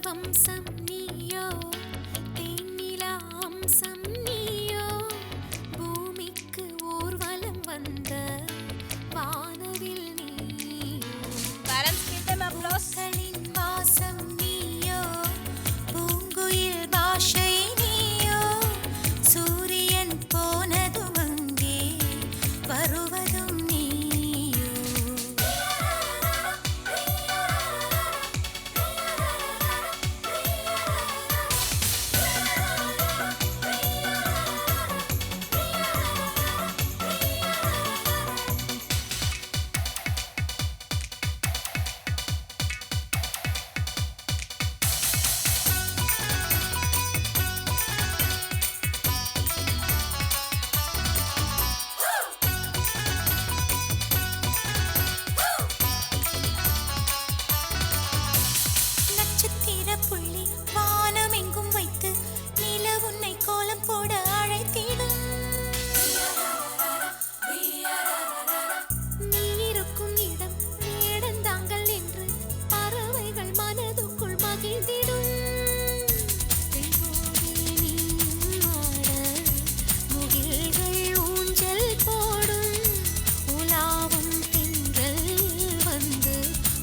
வம்சம் நீயோ, தேனிலா அம்சம் நீயோ, பூமிக்கு ஊர்வலம் வந்த வானவில் நீயோ. பூக்களின் வாசம் நீயோ, பூங்குயில் பாஷை நீயோ, சூரியன் போனதும் அங்கே வருவதும் நீயோ. நட்சத்திர புள்ளி வானம் எங்கும் வைத்து நில உன்னை கோலம் போட அழைத்திடும். நீ இருக்கும் இடம் வேடந்தாங்கள் என்று பறவைகள் மனதுக்குள் மகிழ்ந்திடும். தென்போடு நீயும் ஆட முகில்கள் ஊஞ்சல் போடும். உலாவும் தென்றல் வந்து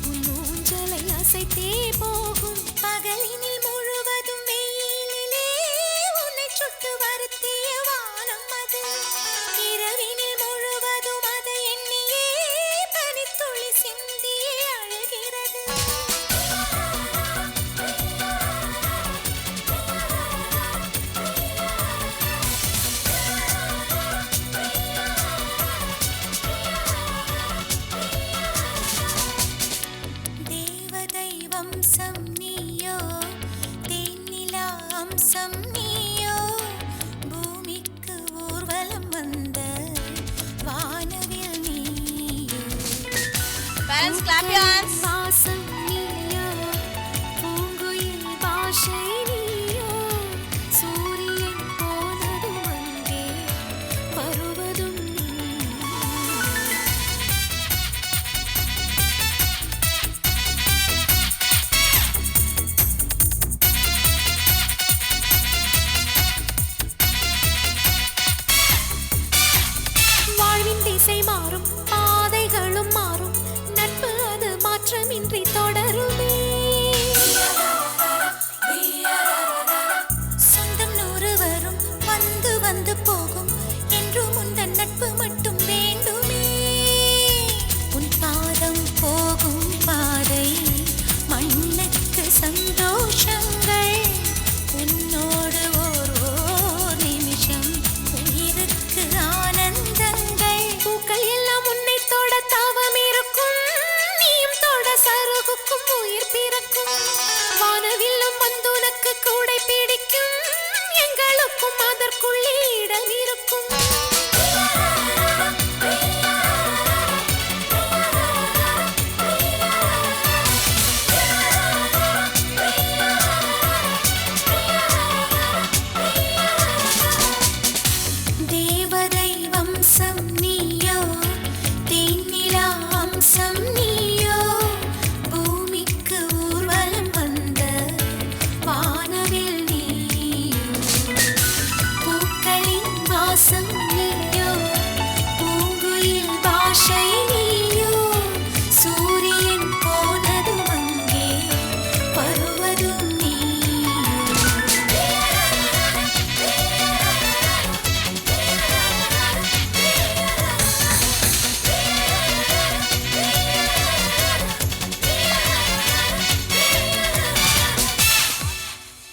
உன் ஊஞ்சலை அசைத்தே போகும். பகலினில் முழுவதும் வெயிலிலே உன்னை சுட்டு வருத்திய வானம் அது. இரவினில் முழுவதும் அதை எண்ணியே பனித்துளி சிந்தியே அழுகிறது. தேவதை வம்சம் நீயோ, தேனிலா அம்சம் நீயோ, பூமிக்கு ஊர்வலம் வந்த வானவில் நீயோ. Parents, clap your hands. வாசம் நீயோ, பூங்குயில் பாஷை நீயோ, சூரியன் போனதும் அங்கே வருவதும் நீயோ. வாழ்வின் திசை மாறும், பாதைகளும் மாறும், நட்பு அது மாற்றமின்றி தொடருமே. சொந்தம் 100 வரும், வந்து வந்து போகும், என்றும் உந்தன் நட்பு மட்டும் வேண்டுமே. உன் பாதம் போகும் பாதை மண்ணுக்கு சந்தோஷங்கள், உன்னோடு ஓர் நிமிஷம் உயிருக்கு ஆனந்தங்கள். பூக்கள் எல்லாம் உன்னை தொட தவம் இருக்கும், நீயும் தொட சருகுக்கும் உயிர் பிறக்கும். வானவில்லும் வந்து உனக்கு கூடை பிடிக்கும், எங்களுக்கும் அதற்குள்ளே இடம் இருக்கும். தேவதை வம்சம் நீயோ, தேனிலா அம்சம்